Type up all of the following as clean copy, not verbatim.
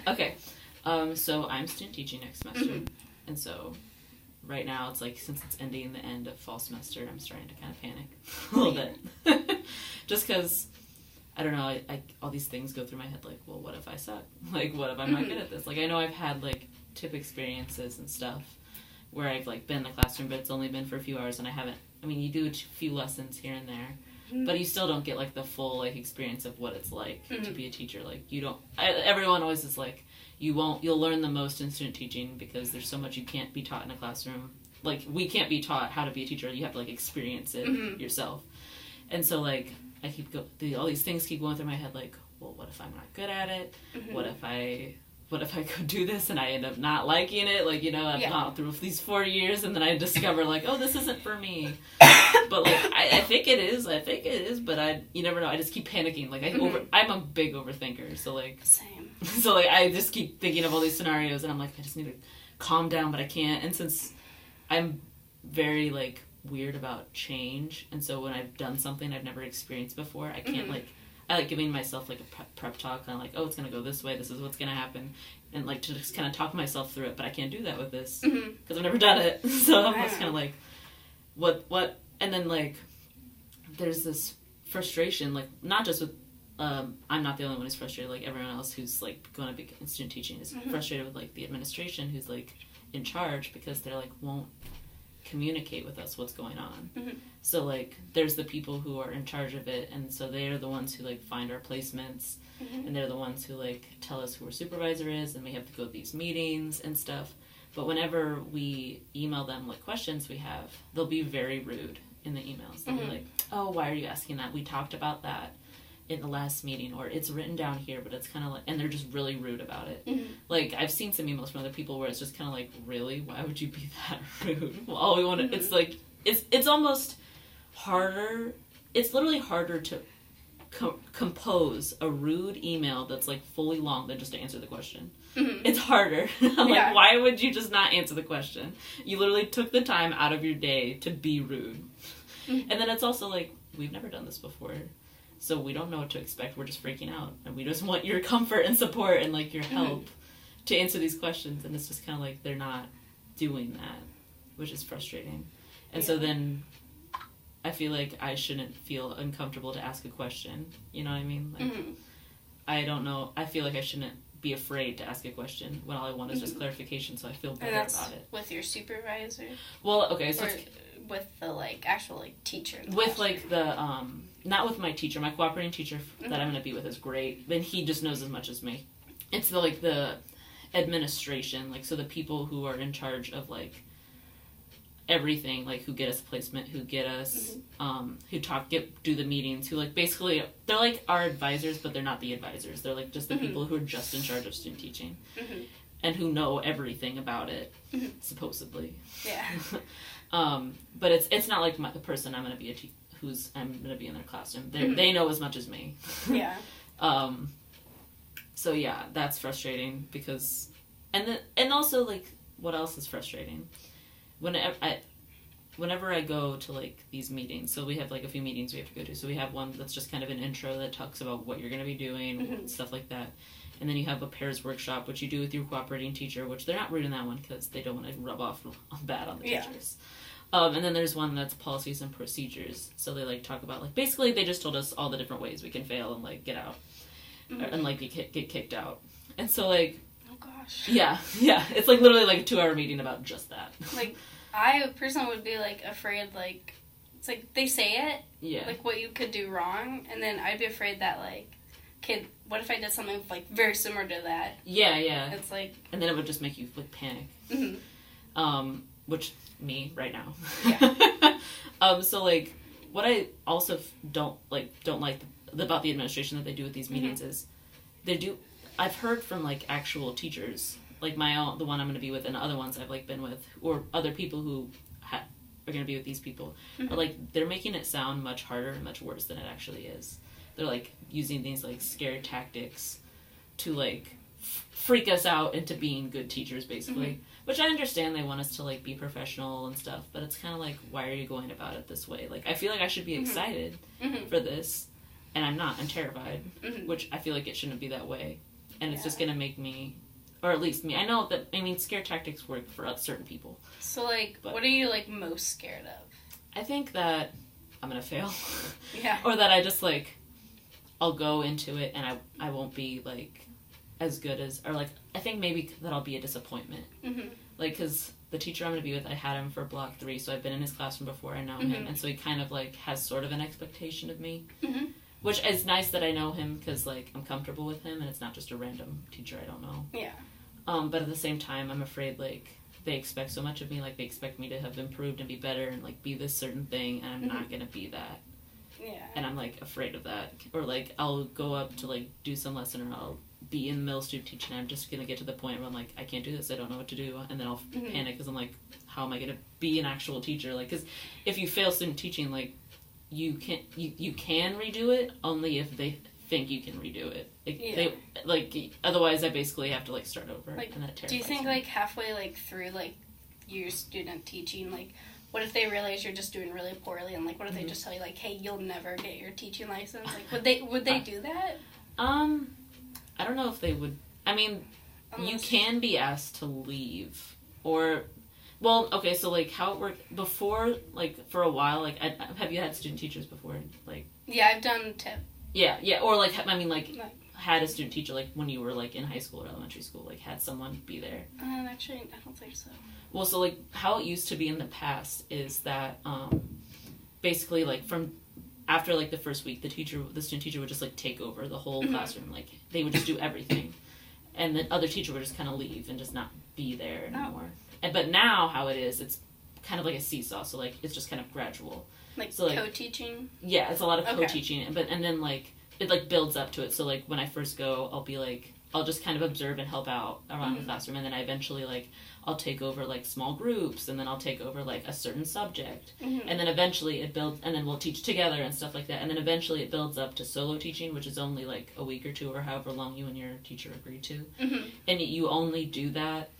Okay. So I'm student teaching next semester. And so right now it's like, since it's ending the end of fall semester, I'm starting to kind of panic a little bit. Just because, I don't know, I all these things go through my head, like, well, what if I suck? Like, what if I'm not good at this? Like, I know I've had, like, tip experiences and stuff where I've, like, been in the classroom, but it's only been for a few hours, and I haven't, I mean, you do a few lessons here and there, but you still don't get, like, the full, like, experience of what it's like to be a teacher. Like, you don't, everyone always is like, you'll learn the most in student teaching because there's so much you can't be taught in a classroom. Like, we can't be taught how to be a teacher. You have to, like, experience it yourself. And so, like, I all these things keep going through my head, like, well, what if I'm not good at it? What if I could do this and I end up not liking it? Like, you know, I've gone through these 4 years and then I discover, like, oh, this isn't for me. But, like, I think it is, but you never know. I just keep panicking. Like, I'm a big overthinker, so, like... Same. So, like, I just keep thinking of all these scenarios and I'm like, I just need to calm down, but I can't. And since I'm very, like, weird about change, and so when I've done something I've never experienced before, I can't, like... I like giving myself, like, a prep talk, kind of like, oh, it's going to go this way, this is what's going to happen, and, like, to just kind of talk myself through it, but I can't do that with this, because I've never done it, so I'm just kind of like, what, and then, like, there's this frustration, like, not just with, I'm not the only one who's frustrated, like, everyone else who's, like, going to be in student teaching is frustrated with, like, the administration who's, like, in charge, because they're, like, won't communicate with us what's going on. So, like, there's the people who are in charge of it, and so they're the ones who, like, find our placements, and they're the ones who, like, tell us who our supervisor is, and we have to go to these meetings and stuff. But whenever we email them, like, questions we have, they'll be very rude in the emails. They'll be like, oh, why are you asking that? We talked about that in the last meeting, or it's written down here, but it's kind of like, and they're just really rude about it. Like, I've seen some emails from other people where it's just kind of like, really? Why would you be that rude? Well, all we want to, it's like, it's almost harder, it's literally harder to compose a rude email that's, like, fully long than just to answer the question. It's harder. I'm like, why would you just not answer the question? You literally took the time out of your day to be rude. And then it's also like, we've never done this before, so we don't know what to expect. We're just freaking out, and we just want your comfort and support and, like, your help to answer these questions. And it's just kind of like they're not doing that, which is frustrating. And so then I feel like I shouldn't feel uncomfortable to ask a question. You know what I mean? Like, I don't know. I feel like I shouldn't be afraid to ask a question when all I want is just clarification, so I feel better about it. With your supervisor? Well, okay, so with the, like, actual, like, teacher? With, like, the, not with my teacher. My cooperating teacher that I'm going to be with is great. Then he just knows as much as me. It's, the administration, like, so the people who are in charge of, like, everything, like, who get us placement, who get us, who do the meetings, who, like, basically, they're, like, our advisors, but they're not the advisors. They're, like, just the people who are just in charge of student teaching. And who know everything about it, supposedly. Yeah. But it's not like the person I'm going to be I'm going to be in their classroom. They know as much as me. Yeah. So yeah, that's frustrating because, and also, like, what else is frustrating? Whenever I go to, like, these meetings, so we have, like, a few meetings we have to go to. So we have one that's just kind of an intro that talks about what you're going to be doing, stuff like that. And then you have a pairs workshop, which you do with your cooperating teacher, which they're not rude in that one because they don't want to rub off bad on the teachers. And then there's one that's policies and procedures. So they, like, talk about, like, basically they just told us all the different ways we can fail and, like, get out. And, like, get kicked out. And so, like... Oh, gosh. Yeah. It's, like, literally, like, a 2-hour meeting about just that. Like, I personally would be, like, afraid, like... It's, like, they say it. Yeah. Like, what you could do wrong. And then I'd be afraid that, like... Okay, what if I did something, like, very similar to that? Yeah. It's, like... And then it would just make you, like, panic. Which... me right now. Yeah. So, like, what I also don't like about the administration that they do with these meetings is I've heard from, like, actual teachers, like the one I'm going to be with and other ones I've, like, been with, or other people who are going to be with these people, are, like, they're making it sound much harder and much worse than it actually is. They're, like, using these, like, scare tactics to, like, freak us out into being good teachers, basically. Which I understand they want us to, like, be professional and stuff, but it's kind of like, why are you going about it this way? Like, I feel like I should be excited for this, and I'm not. I'm terrified, which I feel like it shouldn't be that way. and it's just gonna make me, or at least me. I know that, I mean, scare tactics work for certain people. So, like, what are you, like, most scared of? I think that I'm gonna fail. Yeah. Or that I just, like, I'll go into it and I won't be, like, as good as, or, like, I think maybe that I'll be a disappointment. Mm-hmm. Like, because the teacher I'm gonna be with, I had him for block 3, so I've been in his classroom before, I know him, and so he kind of, like, has sort of an expectation of me. Mm-hmm. Which is nice that I know him, because, like, I'm comfortable with him, and it's not just a random teacher I don't know. Yeah. But at the same time, I'm afraid, like, they expect so much of me. Like, they expect me to have improved and be better and, like, be this certain thing, and I'm not going to be that. Yeah. And I'm, like, afraid of that. Or, like, I'll go up to, like, do some lesson, or I'll be in middle student teaching, and I'm just going to get to the point where I'm, like, I can't do this, I don't know what to do. And then I'll panic, because I'm, like, how am I going to be an actual teacher? Like, because if you fail student teaching, like, you can redo it only if they think you can redo it. Otherwise I basically have to, like, start over. Like, and that terrifies do you think me. like halfway, like, through, like, your student teaching, like, what if they realize you're just doing really poorly, and, like, what if they just tell you, like, hey, you'll never get your teaching license? Like, would they do that? I don't know if they would. I mean, you can be asked to leave, or, well, okay, so, like, how it worked before, like, for a while, like, have you had student teachers before? Like, yeah, I've done TIP. Yeah, or, like, I mean, like, had a student teacher, like, when you were, like, in high school or elementary school, like, had someone be there. Actually, I don't think so. Well, so, like, how it used to be in the past is that, basically, like, from after, like, the first week, the student teacher would just, like, take over the whole classroom. Like, they would just do everything. And the other teacher would just kind of leave and just not be there anymore. But now, how it is, it's kind of like a seesaw, so, like, it's just kind of gradual. Like, so, like, co-teaching? Yeah, it's a lot of co-teaching, and then, like, it, like, builds up to it, so, like, when I first go, I'll be, like, I'll just kind of observe and help out around the classroom, and then I eventually, like, I'll take over, like, small groups, and then I'll take over, like, a certain subject, and then eventually it builds, and then we'll teach together and stuff like that, and then eventually it builds up to solo teaching, which is only, like, a week or two, or however long you and your teacher agree to, and you only do that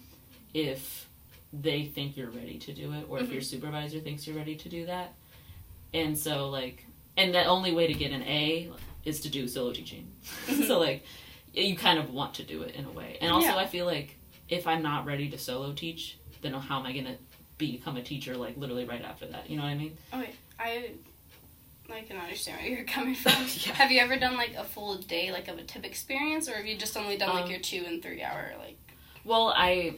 if they think you're ready to do it, or if your supervisor thinks you're ready to do that. And so, like, and the only way to get an A is to do solo teaching. So, like, you kind of want to do it in a way. And also, I feel like if I'm not ready to solo teach, then how am I going to become a teacher, like, literally right after that? You know what I mean? Okay, I can understand where you're coming from. Have you ever done, like, a full day, like, of a TIP experience, or have you just only done, like, your 2 and 3 hour, like... Well, I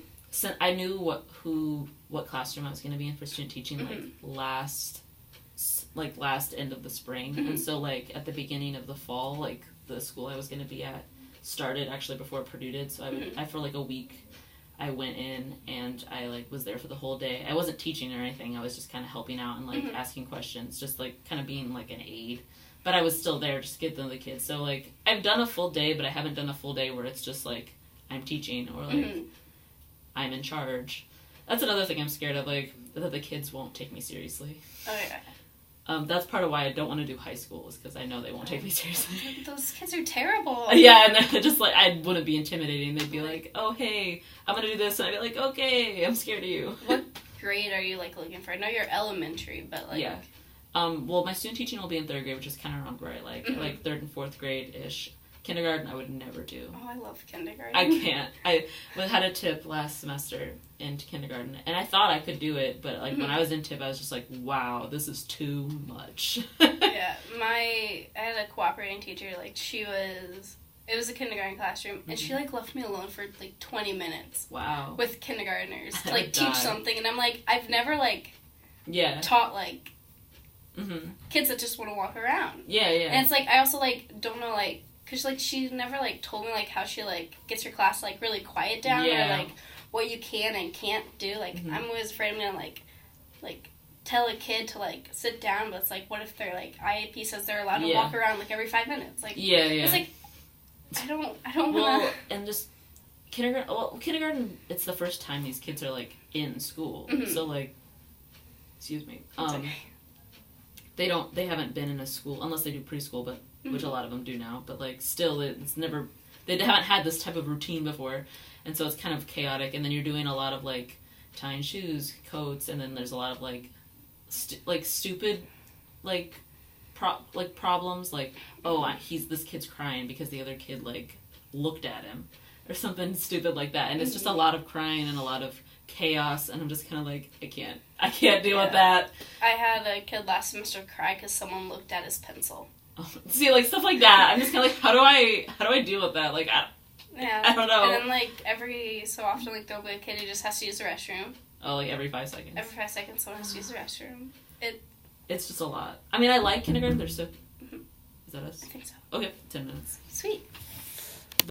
knew what classroom I was going to be in for student teaching, like, last end of the spring. And so, like, at the beginning of the fall, like, the school I was going to be at started actually before Purdue did. So I for, like, a week, I went in and I, like, was there for the whole day. I wasn't teaching or anything. I was just kind of helping out and, like, asking questions, just, like, kind of being, like, an aide. But I was still there just to get to know the kids. So, like, I've done a full day, but I haven't done a full day where it's just, like, I'm teaching or, like, I'm in charge. That's another thing I'm scared of, like, that the kids won't take me seriously. Oh, yeah. That's part of why I don't want to do high school, is because I know they won't take me seriously. Those kids are terrible. Yeah, and then just, like, I wouldn't be intimidating. They'd be like, oh, hey, I'm going to do this. And I'd be like, okay, I'm scared of you. What grade are you, like, looking for? I know you're elementary, but, like... Yeah. Well, my student teaching will be in 3rd grade, which is kind of around where I like. I like 3rd and 4th grade-ish. Kindergarten, I would never do. Oh, I love kindergarten. I can't. I had a TIP last semester in kindergarten, and I thought I could do it, but, like, when I was in TIP, I was just like, wow, this is too much. Yeah, I had a cooperating teacher, like, it was a kindergarten classroom, and she, like, left me alone for, like, 20 minutes. Wow. With kindergartners to, like, teach something, and I'm like, I've never, like, yeah, taught, like, kids that just want to walk around. Yeah, yeah. And it's, like, I also, like, don't know, like, because, like, she never, like, told me, like, how she, like, gets her class, like, really quiet down, or, like, what you can and can't do. Like, I'm always afraid I'm gonna, like, tell a kid to, like, sit down, but it's, like, what if their, like, IAP says they're allowed to walk around, like, every 5 minutes? Like, it's, like, I don't well, wanna... and just, kindergarten, it's the first time these kids are, like, in school. So, like, excuse me. They haven't been in a school, unless they do preschool, but which a lot of them do now, but, like, still, they haven't had this type of routine before, and so it's kind of chaotic, and then you're doing a lot of, like, tying shoes, coats, and then there's a lot of, like, stupid, like, problems, like, this kid's crying because the other kid, like, looked at him or something stupid like that. And it's just a lot of crying and a lot of chaos, and I'm just kind of like, I can't deal with that. I had a kid last semester cry because someone looked at his pencil. See, like, stuff like that. I'm just kind of like, how do I deal with that? Like, I don't know. And then, like, every so often, like, there'll be a kid who just has to use the restroom. Oh, like, every 5 seconds? Every 5 seconds, someone has to use the restroom. It's just a lot. I mean, I like kindergarten. They're so... Is that us? I think so. Okay, 10 minutes. Sweet.